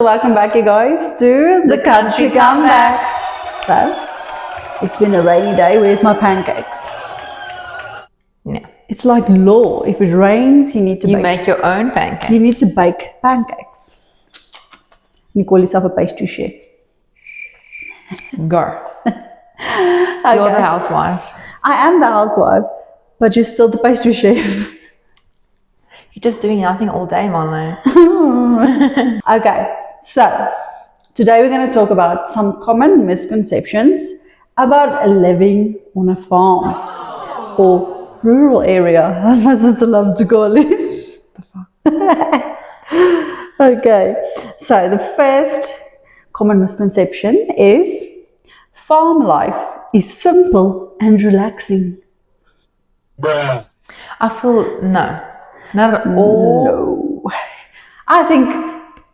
Welcome back, you guys, to the country comeback. So, it's been a rainy day. Where's my pancakes? No. It's like law. If it rains, you need to make your own pancakes. You need to bake pancakes. You call yourself a pastry chef. Go. Okay. You're the housewife. I am the housewife, but you're still the pastry chef. You're just doing nothing all day, Monlo. Okay, so today we're going to talk about some common misconceptions about living on a farm or rural area, as my sister loves to call it. Okay, so the first common misconception is farm life is simple and relaxing. Bruh. I feel no. Not at all. No. I think,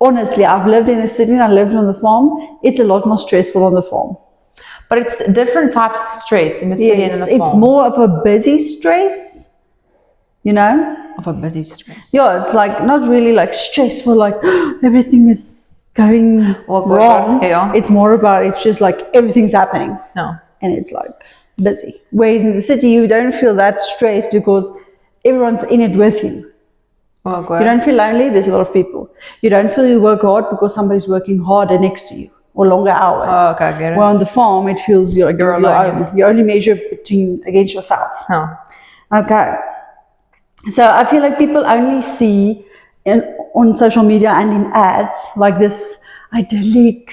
honestly, I've lived in the city and I lived on the farm. It's a lot more stressful on the farm. But it's different types of stress in the city and in the farm. It's more of a busy stress, you know? Of a busy stress. Yeah, it's like not really like stressful, like everything is going wrong. Yeah. It's more about, it's just like everything's happening. No. And it's like busy. Whereas in the city, you don't feel that stressed because everyone's in it with you. Oh, You don't feel lonely, there's a lot of people. You don't feel you work hard because somebody's working harder next to you or longer hours. Oh, okay, I get it. Well, on the farm, it feels you're alone. You only measure against yourself. Oh. Okay. So I feel like people only see on social media and in ads like this idyllic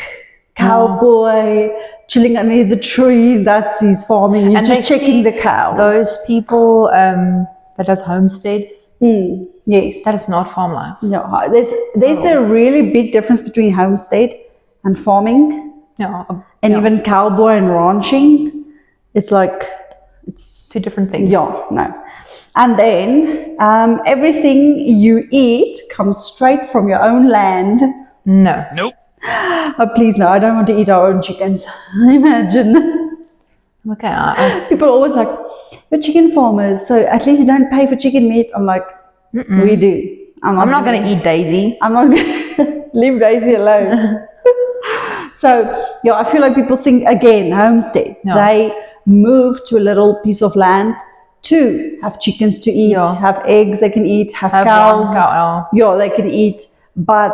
cowboy chilling underneath the tree. That's his farming. He's And just checking the cows. Those people that does homestead. Yes. That is not farm life. No, there's a really big difference between homestead and farming, and even cowboy and ranching. It's like it's two different things. Yeah, no. And then everything you eat comes straight from your own land. No. Nope. Oh, please no, I don't want to eat our own chickens. Imagine. Okay. People are always like, you're chicken farmers, so at least you don't pay for chicken meat. I'm like, we do. I'm not going to eat Daisy. I'm not going to leave Daisy alone. So, yeah, I feel like people think, again, homestead. Yeah. They move to a little piece of land to have chickens to eat, have eggs they can eat, have cows. Yeah, they can eat. But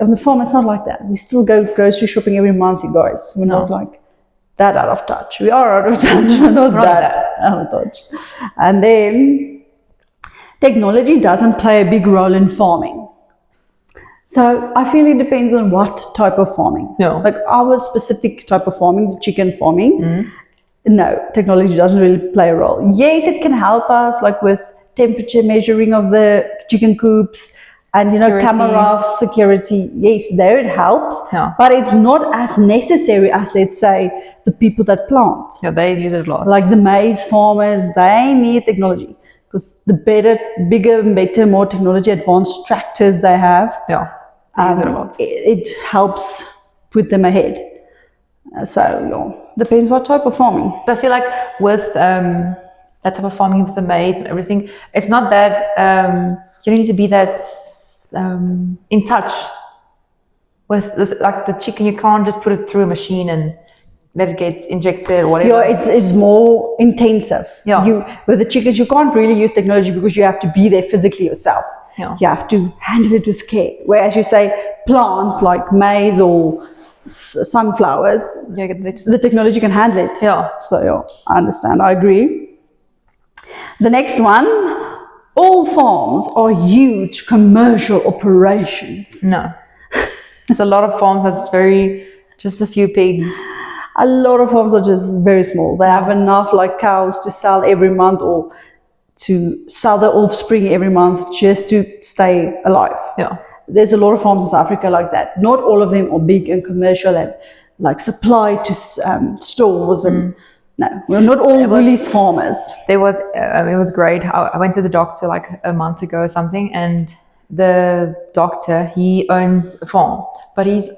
on the farm, it's not like that. We still go grocery shopping every month, you guys. We're not like that out of touch. We are out of touch. We're not that out of touch. And then technology doesn't play a big role in farming. So I feel it depends on what type of farming. Yeah. Like our specific type of farming, the chicken farming, no, technology doesn't really play a role. Yes, it can help us like with temperature measuring of the chicken coops and camera security. Yes, there it helps, but it's not as necessary as, let's say, the people that plant. Yeah, they use it a lot. Like the maize farmers, they need technology because the bigger, better, more technology advanced tractors they have. Yeah, they use it a lot. It helps put them ahead. Depends what type of farming. So I feel like with that type of farming with the maize and everything, it's not that you don't need to be that in touch with like the chicken. You can't just put it through a machine and let it get injected or whatever. Yeah, it's more intensive. Yeah. With the chickens, you can't really use technology because you have to be there physically yourself. Yeah. You have to handle it with care. Whereas you say plants like maize or sunflowers, the technology can handle it. Yeah. So I understand. I agree. The next one, all farms are huge commercial operations. No. It's a lot of farms that's just a few pigs. A lot of farms are just very small. They have enough like cows to sell every month or to sell their offspring every month just to stay alive. Yeah. There's a lot of farms in South Africa like that. Not all of them are big and commercial and like supply to stores and no, we're not all Woolies farmers. It was great. I went to the doctor like a month ago or something, and the doctor, he owns a farm, but he's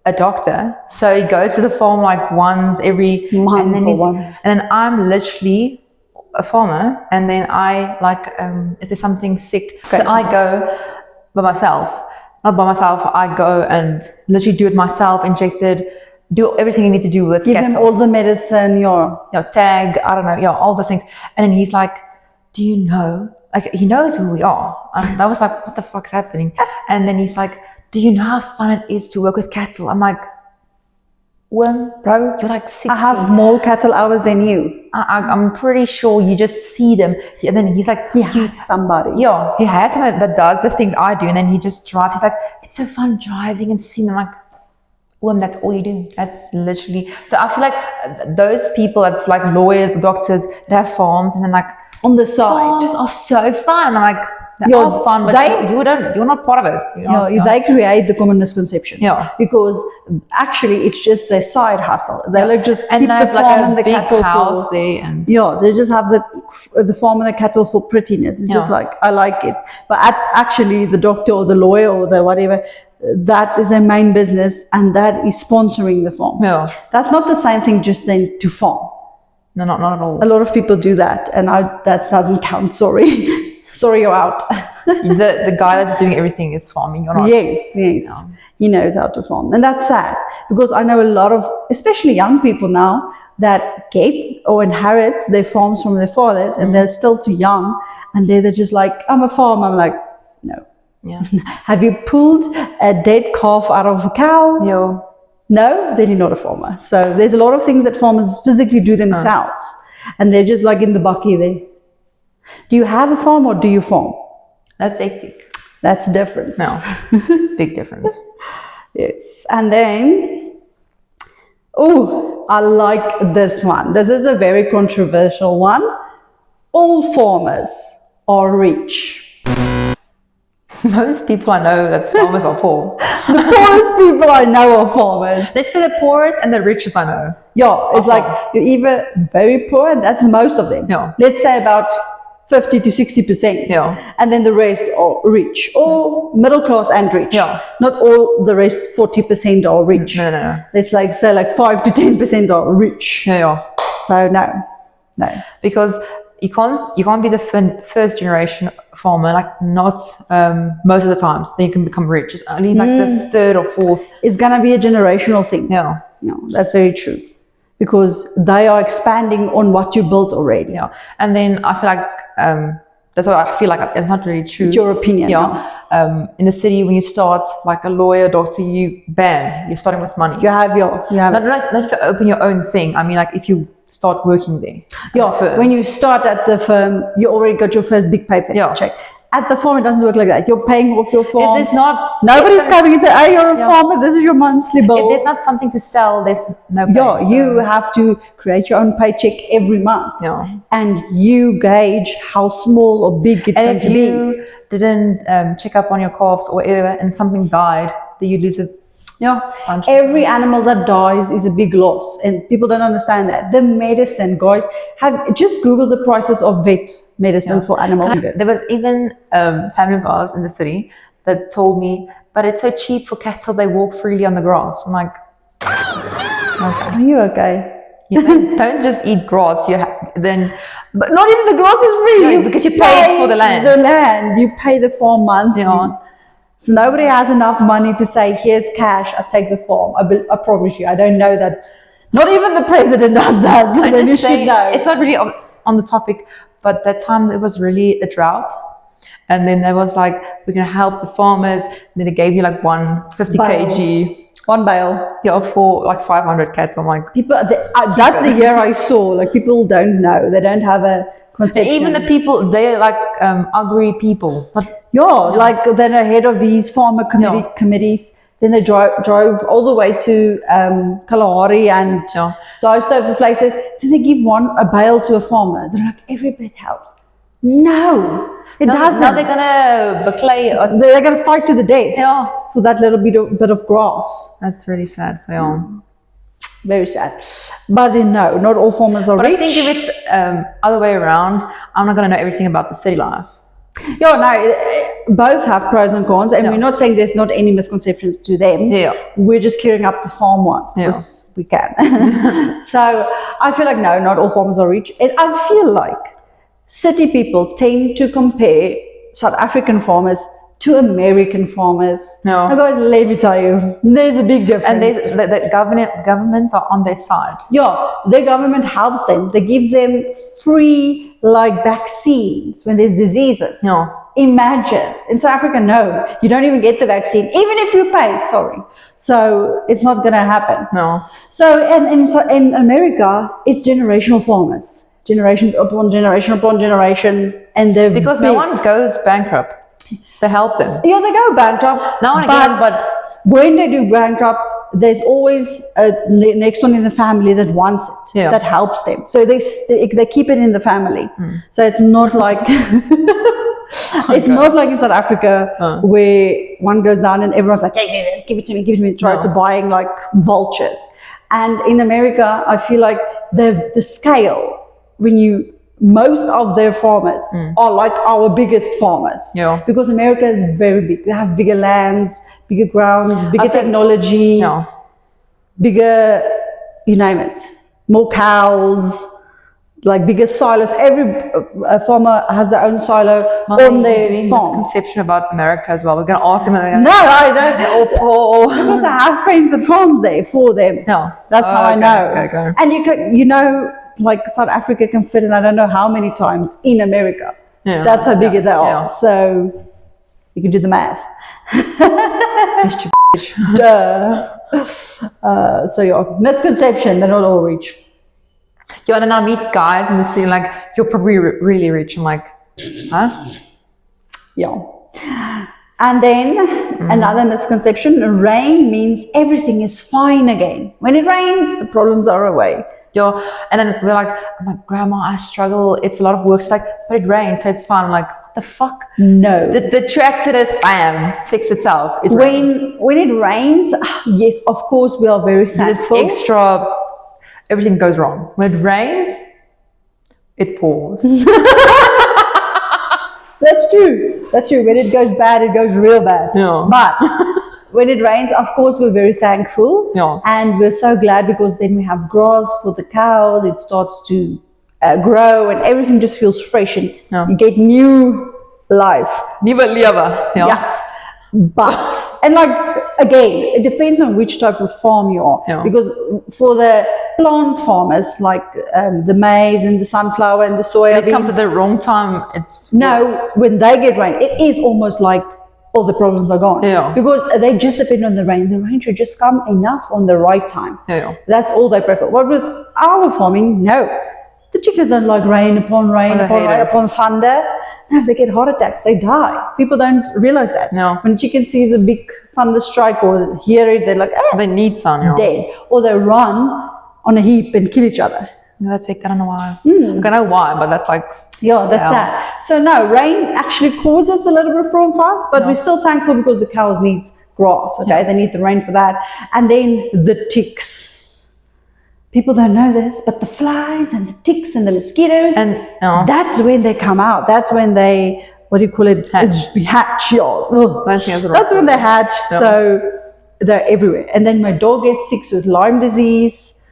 a doctor, so he goes to the farm like once every month, and then I'm literally a farmer, and then I like if there's something sick, so I go by myself. not by myself. I go and literally do it myself, inject it, do everything you need to do with Give cattle. them all the medicine, Tag, I don't know, all those things. And then he's like, do you know, like he knows who we are. And I was like, what the fuck's happening? And then he's like, do you know how fun it is to work with cattle? I'm like, well, bro, you're like 60. I have more cattle hours than you. I'm pretty sure you just see them. And then he's like, somebody. Yeah, he has someone that does the things I do, and then he just drives. He's like, it's so fun driving and seeing them. I'm like, well, that's all you do. That's literally. So I feel like those people that's like lawyers or doctors that have farms, and then like on the side, farms are so fun. I'm like, they are fun, but you're not part of it. They create the common misconceptions. Yeah. Because actually it's just their side hustle. They like just and keep the farm like and the big cattle house for, there, and they just have the farm and the cattle for prettiness. It's just like, I like it. But actually the doctor or the lawyer or the whatever, that is their main business, and that is sponsoring the farm. Yeah. That's not the same thing just then to farm. No, not at all. A lot of people do that, and that doesn't count. Sorry. Sorry, you're out. the guy that's doing everything is farming. You're not. Yes. Yeah. He knows how to farm, and that's sad because I know a lot of, especially young people now, that get or inherit their farms from their fathers, and they're still too young, and they're just like, I'm a farmer. I'm like, no. Yeah. Have you pulled a dead calf out of a cow? Yeah. No, then you're not a farmer. So there's a lot of things that farmers physically do themselves, and they're just like in the bucky there. Do you have a farm or do you farm? That's hectic. That's different. No, big difference. Yes. And then, I like this one. This is a very controversial one. All farmers are rich. Most people I know that's farmers are poor. The poorest people I know are farmers. Let's say the poorest and the richest I know. Yeah, it's like you're either very poor, and that's most of them. Yeah. Let's say about 50 to 60%. Yeah. And then the rest are rich, or middle class and rich. Yeah. Not all the rest 40% are rich. No. Let's say like 5 to 10% are rich. Yeah. So no. Because you can't be the first generation farmer, like not most of the times. Then you can become rich. It's only like the third or fourth. It's gonna be a generational thing. Yeah. No, that's very true. Because they are expanding on what you built already. Yeah. And then I feel like that's what I feel like it's not really true. It's your opinion. Yeah. In the city, when you start like a lawyer, doctor, you're starting with money. You have Not if you open your own thing. I mean, like if you start working there. Yeah. When you start at the firm, you already got your first big paycheck. check. At the farm, it doesn't work like that. You're paying off your farm. It's not. Nobody's coming and saying, "Hey, you're a farmer. This is your monthly bill." If there's not something to sell, there's no. You have to create your own paycheck every month. Yeah. And you gauge how small or big it's going to be. If you didn't check up on your calves or whatever, and something died, then you lose it. Yeah. Every animal that dies is a big loss, and people don't understand that. The medicine, guys, just Google the prices of vet medicine for animals. There was even family of ours in the city that told me, but it's so cheap for cattle, they walk freely on the grass. I'm like, okay. Are you okay? Don't just eat grass. But not even the grass is free. Because you pay for the land. The land, you pay the farm monthly. Yeah. So nobody has enough money to say, here's cash, I take the farm. I promise you, I don't know that. Not even the president does that. So then you should know. It's not really on the topic, but that time it was really a drought. And then there was like, we're going to help the farmers. And then they gave you like 150 kg. One bale. Yeah, for like 500 cats. I'm like, people. That's the year I saw. Like people don't know. They don't have a conception. Even the people, they're like ugly people. But like then ahead of these farmer committees. Then they drove all the way to Kalahari and those type of places. Then they give a bale to a farmer. They're like, every bit helps. No, it doesn't. Now they're gonna clay. They're gonna fight to the death for that little bit of grass. That's really sad. So very sad. But no, not all farmers are rich. I think if it's other way around, I'm not gonna know everything about the city life. Both have pros and cons, and we're not saying there's not any misconceptions to them. We're just clearing up the farm ones because we can. So I feel like no, not all farmers are rich, and I feel like city people tend to compare South African farmers to American farmers. No. Now, guys, let me tell you, there's a big difference. And the governments are on their side. Yeah, the government helps them. They give them free like vaccines when there's diseases. No. Imagine in South Africa, no, you don't even get the vaccine, even if you pay. Sorry, so it's not going to happen. No. So in America, it's generational farmers, generation upon generation, and they're Because no one goes bankrupt. They help them. Yeah, they go bankrupt. Now and again, but when they do bankrupt, there's always a next one in the family that wants it, Yeah. that helps them. So they keep it in the family. So it's not like it's not like in South Africa where one goes down and everyone's like, yes, give it to me, try to buying like vultures. And in America, I feel like the scale when most of their farmers are like our biggest farmers. Yeah. Because America is very big. They have bigger lands, bigger grounds, bigger technology, bigger, you name it, more cows, like bigger silos. Every farmer has their own silo on their doing farm. misconception about America as well. We're going to ask them. And they're gonna No, I don't. they're all poor. Because I have friends that farms there for them. No. That's how I know. Okay. And you know, like South Africa can fit in I don't know how many times in America. Yeah. That's how big they are. Yeah. So you can do the math. Mr. Duh. So yeah, misconception, they're not all rich. Yeah, and then I meet guys and they say like, you're probably really rich. I'm like, huh? Yeah. And then another misconception, rain means everything is fine again. When it rains, the problems are away. Yeah, and then we're like, I'm like, Grandma, I struggle. It's a lot of work. She's like, but it rains, so it's fine. I'm like, what the fuck? No. The tractor just, bam, fix itself. It rains. When it rains, yes, of course, we are very thankful. This extra, everything goes wrong. When it rains, it pours. That's true. That's true. When it goes bad, it goes real bad. Yeah. But when it rains, of course, we're very thankful. Yeah. And we're so glad because then we have grass for the cows. It starts to grow and everything just feels fresh and you get new life. Nieuwe lewe. Yeah. Yes. But, and like, again, it depends on which type of farm you are. Yeah. Because for the plant farmers, like the maize and the sunflower and the soya It comes at the wrong time. It's no, when they get rain, it is almost like all the problems are gone. Yeah. Because they just depend on the rain. The rain should just come enough on the right time. Yeah. That's all they prefer. But with our farming, no. The chickens don't like rain upon rain, upon thunder. No, they get heart attacks. They die. People don't realize that. No. When a chicken sees a big thunder strike or hear it, they're like, They need sun. Yeah. dead. Or they run on a heap and kill each other. That's like, I don't know why. I don't know why, but that's like, Yeah, that's sad. So no, rain actually causes a little bit of problem for us, but we're still thankful because the cows need grass, okay? They need the rain for that. And then the ticks. People don't know this, but the flies and the ticks and the mosquitoes, and that's when they come out. That's when they, what do you call it? Hatch, yeah. Ugh. That's when they hatch, so they're everywhere. And then my dog gets sick with Lyme disease,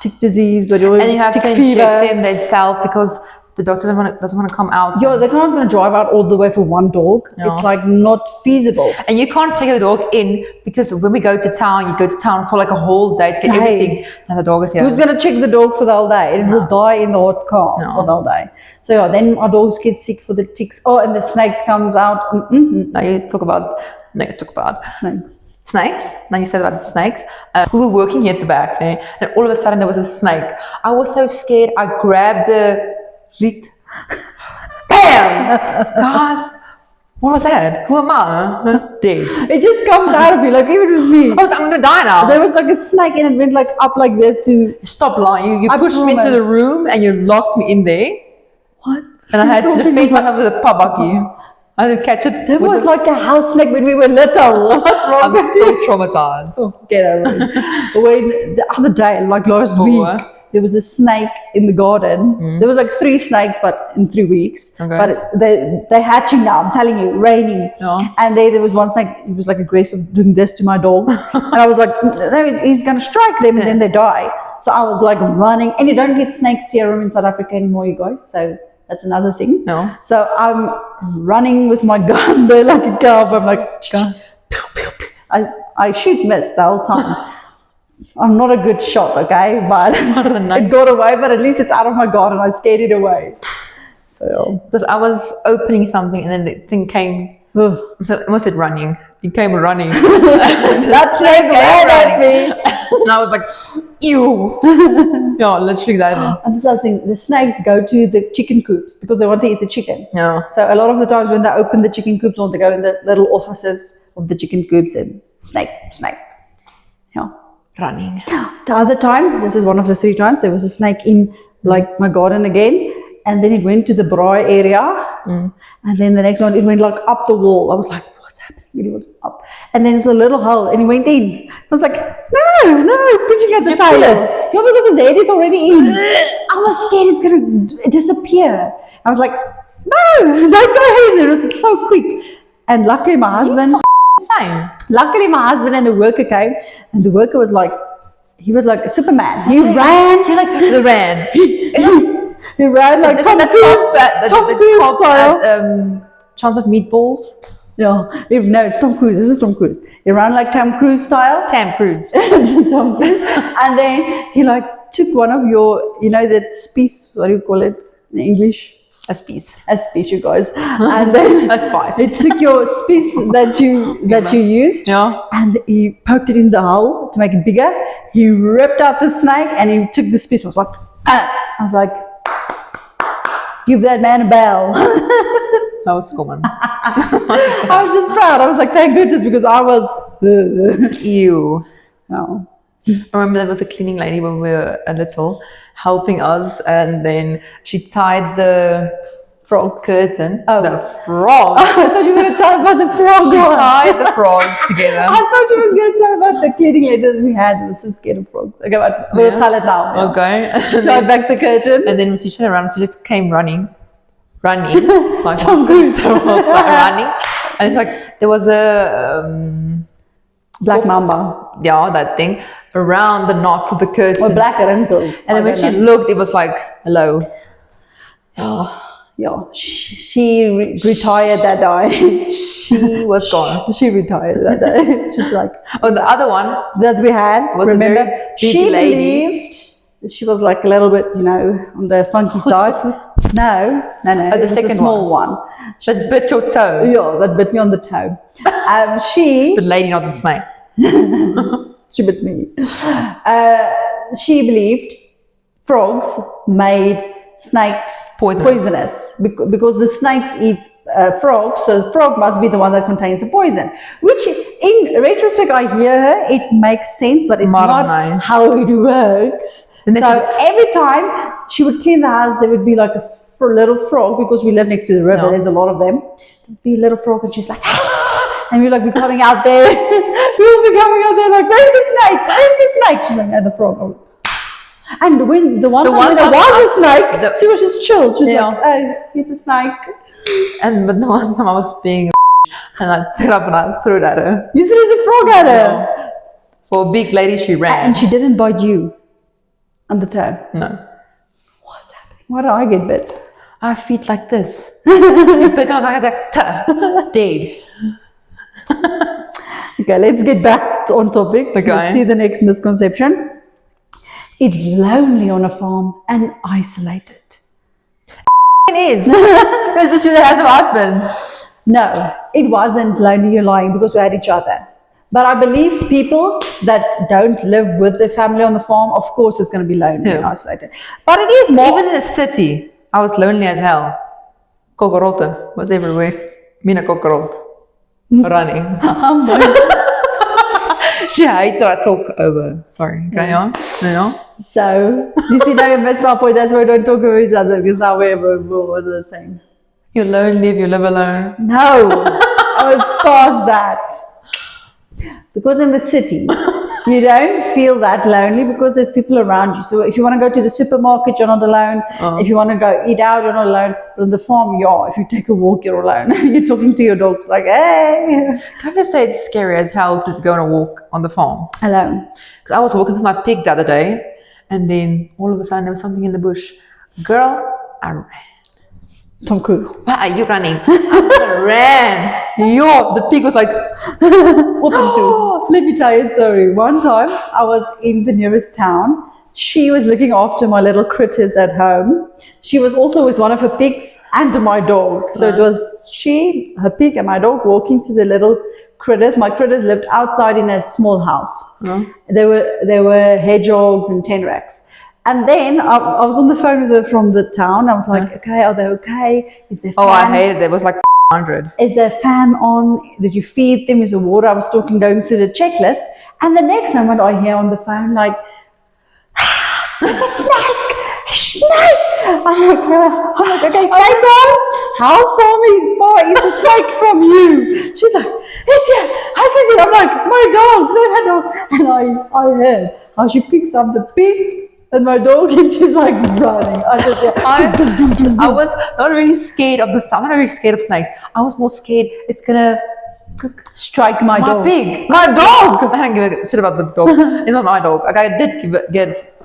tick disease, and you have tick to fever. inject them themselves because the doctor doesn't want to come out. Yeah, they're not going to drive out all the way for one dog. No. It's like not feasible. And you can't take the dog in because when we go to town, you go to town for like a whole day to get everything. And the dog is here. Who's going to check the dog for the whole day? It will die in the hot car for the whole day. So yeah, then our dogs get sick for the ticks. Oh, and the snakes comes out. Now you talk about Snakes. Snakes? Now you said about the snakes. We were working here at the back, eh? And all of a sudden there was a snake. I was so scared. I grabbed the reed. Bam! Guys, what was that? Who am I? Dead. It just comes out of you, like even with me. Oh, I'm going to die now. There was like a snake and it went like up like this to... Stop lying. You pushed me into the room and you locked me in there. What? And I had to defeat myself with a pabaki. I had to catch it. That was like a house snake when we were little. What's wrong with I'm you? still traumatized. Oh, forget it. When the other day, like last week, there was a snake in the garden. There was like 3 snakes, but in 3 weeks. Okay. But they're hatching now. I'm telling you, raining. Yeah. And there was one snake. He was like aggressive, doing this to my dogs, and I was like, no, he's gonna strike them, and then they die. So I was like running, and you don't get snake serum in South Africa anymore, you guys. So That's another thing. No. So I'm running with my gun there like a cowboy. I'm like, pew, pew, pew. I shoot miss the whole time. I'm not a good shot, okay, but it got away. But at least it's out of my garden. I scared it away. So because I was opening something and then the thing came. So I almost said running. It came running. that snake ran at me. And I was like, ew. Yeah, literally that. And this other thing, the snakes go to the chicken coops because they want to eat the chickens. Yeah. So a lot of the times when they open the chicken coops, or they go in the little offices of the chicken coops and snake. Yeah. Running. The other time, this is one of the 3 times, there was a snake in like my garden again, and then it went to the braai area, and then the next one it went like up the wall. I was like, what's happening? It went up, and then it's a little hole, and it went in. I was like, no, pinching at the tail. Yeah, because his head is already in. I was scared it's gonna disappear. I was like, no, don't go in. It was so quick, and luckily my husband. Same. Luckily, my husband and the worker came, and the worker was like, he was like a Superman. He ran. He like the ran. He ran like Tom Cruise style. Chance of Meatballs. Yeah, no, it's Tom Cruise. This is Tom Cruise. He ran like Tom Cruise style. Tom Cruise. Tom Cruise. And then he like took one of your, you know, that spice. What do you call it in English? A spice. A spice, you guys. And then A spice. He took your spice that you used, Yeah. and he poked it in the hole to make it bigger. He ripped out the snake and he took the spice. I was like, give that man a bell. That was common. I was just proud. I was like, thank goodness, because I was. Ew. No. I remember there was a cleaning lady when we were a little, helping us, and then she tied the frog curtain. Oh. The frog. I thought you were going to tell about the frog. She tied the frogs together. I thought you was going to tell about the cleaning ladies we had. I was so scared of frogs. Okay, but we'll tell it now. Yeah. Okay. She tied back the curtain. And then when she turned around, she just came running, like Tom Cruise. running, and it's like there was a Black mamba. yeah, that thing around the knot of the curtain. Or black wrinkles. And then when she looked, it was like, hello. Oh, yeah. She retired that day. She was gone. She retired that day. She's like, Oh, the other one that we had, was remember, a very big she lady. believed that she was like a little bit, you know, on the funky side. No. Oh, the it was second a small one. that bit your toe. Yeah, that bit me on the toe. She The lady, not the snake. She bit me. She believed frogs made snakes poisonous because the snakes eat frogs, so the frog must be the one that contains the poison. Which, in retrospect, I hear her, it makes sense, but it's not how it works. So every time she would clean the house, there would be like a little frog, because we live next to the river. No. There's a lot of them. There'd be a little frog, and she's like, ah! And we'd like be coming out there. We'll be coming out there like, where's the snake? Where's the snake? She's like, and the frog. And when the one time there was a snake, she was just chill. She was like, oh, here's a snake. But the one time I was being and I set up and I threw it at her. You threw the frog at her? For a big lady, she ran. And she didn't bite you on the toe? No. What's happening? Why do I get bit? I have feet like this. But not like that. Dead. Okay, let's get back on topic. Okay. Let's see the next misconception. It's lonely on a farm and isolated. It is. It's just you that has a husband. No, it wasn't lonely. You're lying, because we had each other. But I believe people that don't live with their family on the farm, of course, it's going to be lonely and isolated. But it is more. Even in the city, I was lonely as hell. Kokorote was everywhere. Mina Kokorote. Running. She hates that I talk over. Sorry, carry on. No. So, you see, now you messed up with that's why we don't talk over each other, because now what was I saying? You're lonely if you live alone. No, I was past that. Because in the city, you don't feel that lonely because there's people around you. So if you want to go to the supermarket, you're not alone. If you want to go eat out, you're not alone. But on the farm, if you take a walk, you're alone. You're talking to your dogs like, hey. Can I just say it's scary as hell to go on a walk on the farm? Alone. Because I was walking with my pig the other day, and then all of a sudden there was something in the bush. Girl, I ran. Tom Cruise. Why are you running? I ran. Yo, the pig was like, open to. Let me tell you a story. One time I was in the nearest town. She was looking after my little critters at home. She was also with one of her pigs and my dog. So it was she, her pig, and my dog walking to the little critters. My critters lived outside in a small house. There were hedgehogs and tenreks. And then I was on the phone with her from the town. I was like, okay, are they okay? Is there fan? Oh, I hated it. It was like 100. Is there a fan on? Did you feed them? Is there water? I was going through the checklist. And the next moment I hear on the phone, like, there's a snake! A snake! I'm like, okay, stay calm. How far is the snake from you? She's like, it's here. I can see it. I'm like, my dog, say that dog. And I heard how she picks up the pig and my dog, and she's like running. I was not really scared of the stuff. I'm not really scared of snakes. I was more scared it's gonna strike my dog. pig. My dog! I don't give a shit about the dog. It's not my dog. Like, I did get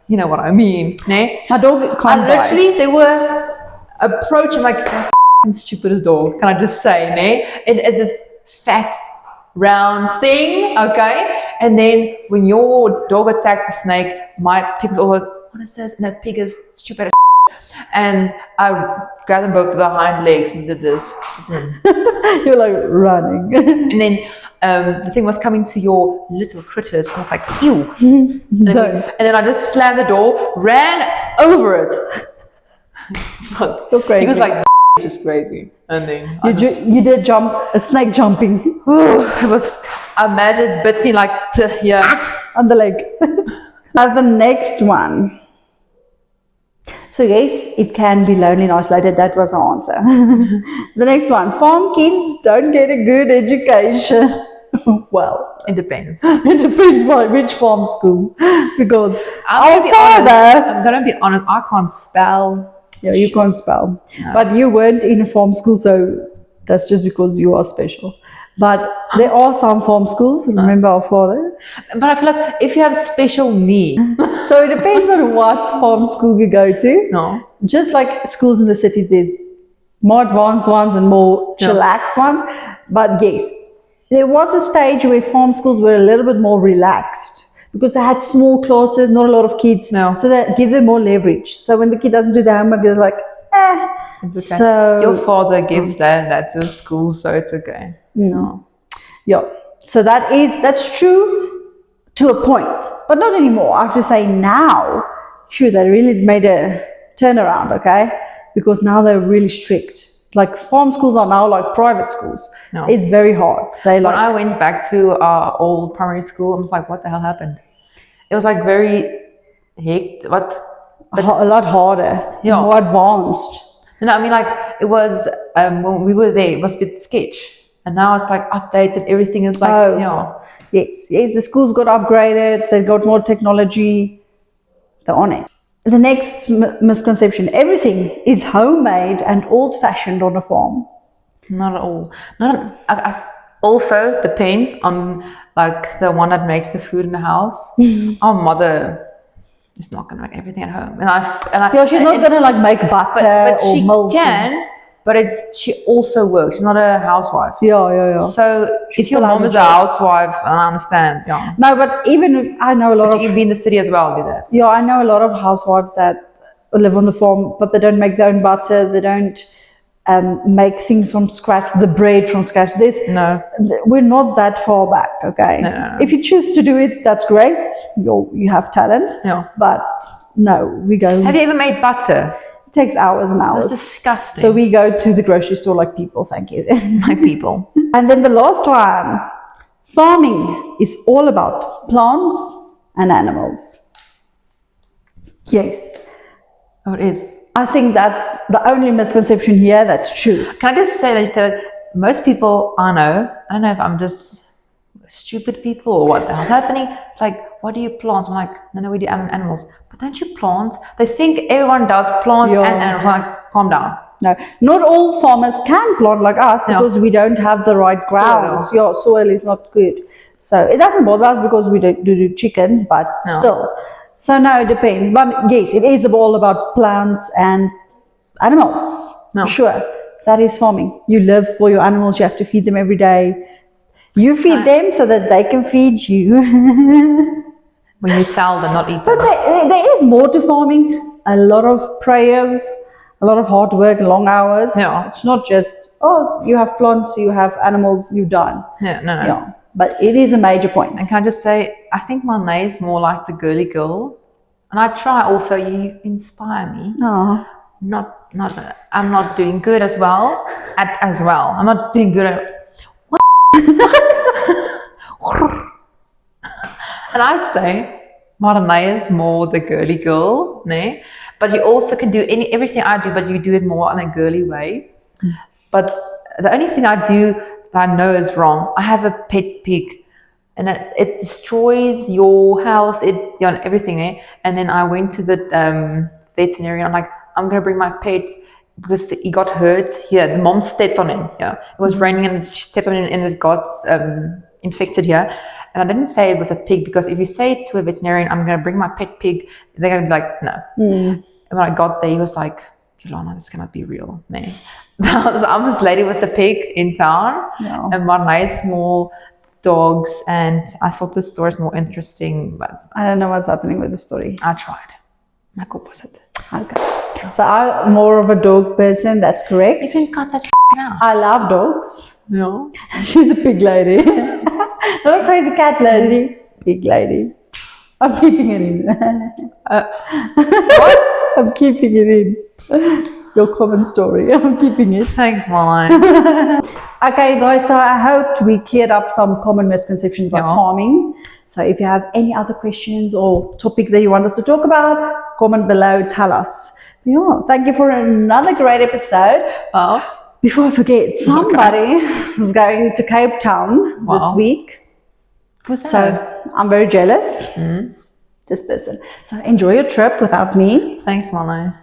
you know what I mean, ne? My dog can't And literally, they were approaching like stupidest dog. Can I just say, ne? It is this fat, round thing, okay? And then when your dog attacked the snake, my pig was all like, what is this? And that pig is stupid as and I grabbed them both with the hind legs and did this. You're like running. And then the thing was coming to your little critters. I was like, ew. No. And then I just slammed the door, ran over it. You're crazy. He was like, just crazy. And then you did jump, a snake jumping. it was, I imagine it bit me like to here. On the leg. Now the next one. So yes, it can be lonely and isolated. That was our answer. The next one. Farm kids don't get a good education. Well, It depends. it depends by which farm school. Because I'm our father... I'm gonna be honest, I can't spell. Yeah, you can't spell. No. But you weren't in a farm school, so that's just because you are special. But there are some farm schools, remember our father. But I feel like if you have special needs, So it depends on what farm school you go to. no. Just like schools in the cities, there's more advanced ones and more chillaxed ones. But yes, there was a stage where farm schools were a little bit more relaxed because they had small classes, not a lot of kids. No. So that gives them more leverage. So when the kid doesn't do the homework, they're like, It's okay. So Your father gives that to school, so it's okay. No. yeah. So that's true to a point, but not anymore. I have to say now, sure, they really made a turnaround, okay? Because now they're really strict. Like farm schools are now like private schools. No. It's very hard. They When I went back to our old primary school, I was like, what the hell happened? It was like very hectic. a lot harder, Yeah. more advanced. No, I mean, like, it was, when we were there, it was a bit sketch. And now it's like updated, everything is like, Oh. yeah. Yes, the schools got upgraded, they got more technology, they're on it. The next misconception, everything is homemade and old-fashioned on a farm. Not at all. Also depends on like the one that makes the food in the house. Our mother is not gonna make everything at home, and I Yeah, she's not gonna like make butter but or she milk. can. But she also works. She's not a housewife. Yeah. So if your still has mom a is a housewife, I understand. Yeah. No, but even I know a lot But of you can be in the city as well. Do that. yeah, I know a lot of housewives that live on the farm, but they don't make their own butter. They don't make things from scratch, the bread from scratch. No. We're not that far back. Okay. No. If you choose to do it, that's great. You have talent. Yeah. But no, we go. Have you ever made butter? It takes hours and hours. That's disgusting. So we go to the grocery store like people. Thank you. My people. And then the last one, farming is all about plants and animals. Yes. Oh, it is. I think that's the only misconception here that's true. Can I just say that most people I don't know if I'm just stupid people or what the hell's happening. It's like, what do you plant? I'm like, no, we do animals. But don't you plant? They think everyone does plant Yeah. and animals. I'm like, calm down. No, not all farmers can plant like us because we don't have the right ground. Your soil is not good. So it doesn't bother us because we do chickens, but still. So no, it depends. But yes, it is all about plants and animals. No. For sure. That is farming. You live for your animals. You have to feed them every day. You feed them so that they can feed you. When you sell them, not eat But them. there is more to farming. A lot of prayers, a lot of hard work, long hours. Yeah. It's not just, oh, you have plants, you have animals, you're done. No. Yeah. But it is a major point. And can I just say, I think my name is more like the girly girl. And I try also, you inspire me. Oh. I'm not doing good as well. I'm not doing good at and I'd say Maranai is more the girly girl, ne? But you also can do everything I do, but you do it more in a girly way. But the only thing I do that I know is wrong, I have a pet pig, and it destroys your house, everything, eh? And then I went to the veterinarian. I'm like, I'm gonna bring my pet because he got hurt. Here, the mom stepped on him. Yeah, it was raining and she stepped on him and it got infected here. And I didn't say it was a pig because if you say to a veterinarian, I'm gonna bring my pet pig, they're gonna be like, no. And when I got there, he was like, Yolanda, this cannot be real, man. So I'm this lady with the pig in town, and Marnay is more dogs, and I thought the story is more interesting, but I don't know what's happening with the story. I tried. My opposite. Okay. So I'm more of a dog person, that's correct. You can cut that out. I love dogs. No. She's a pig lady. Not a crazy cat lady. Pig lady. I'm keeping it in. What? I'm keeping it in. Your common story. I'm keeping it. Thanks, Marlene. Okay, guys, so I hope we cleared up some common misconceptions about farming. So if you have any other questions or topic that you want us to talk about, comment below, tell us. Yeah, thank you for another great episode. Before I forget, somebody is going to Cape Town this week. Who's that? So I'm very jealous. This person. So enjoy your trip without me. Thanks, Marlene.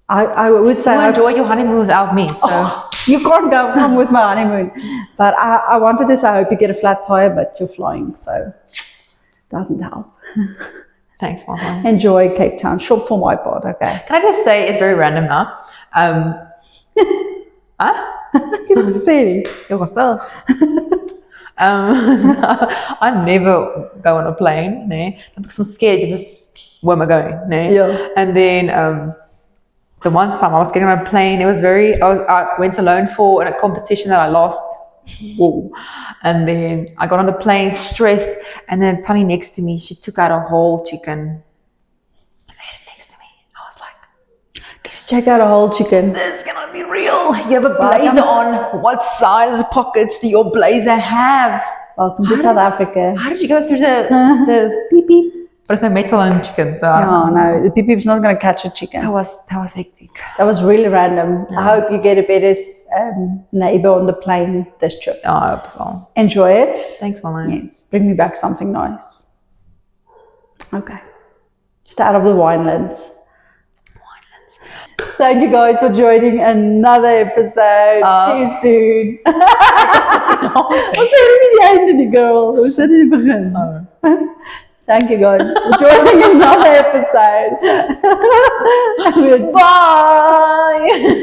I would say You enjoy your honeymoon without me, so you can't come with my honeymoon. But I wanted to say I hope you get a flat tire, but you're flying, so doesn't help. thanks, Marlene. Enjoy Cape Town. Short for my part, okay? Can I just say it's very random now? You're silly. Yourself. I never go on a plane, ne? Because I'm scared. It's just where am I going, ne? Yeah. And then the one time I was getting on a plane, I went alone for a competition that I lost. Whoa. And then I got on the plane stressed, and then Tani next to me, she took out a whole chicken and ate it next to me. I was like, Check out a whole chicken. this cannot be real. You have a blazer on. What size pockets do your blazer have? Welcome to South Africa. How did you go through the beep beep? But it's no metal in chicken, so No, the peep-peep's not going to catch a chicken. that was hectic. That was really random. I hope you get a better neighbor on the plane this trip. I hope so. Enjoy it. Thanks, Marlene. Yes, bring me back something nice. Okay. Stay out of the winelands. Thank you guys for joining another episode. See you soon. Wat zei je niet einde, die girl? Hoe zit je begin? Thank you guys for joining another episode. Bye.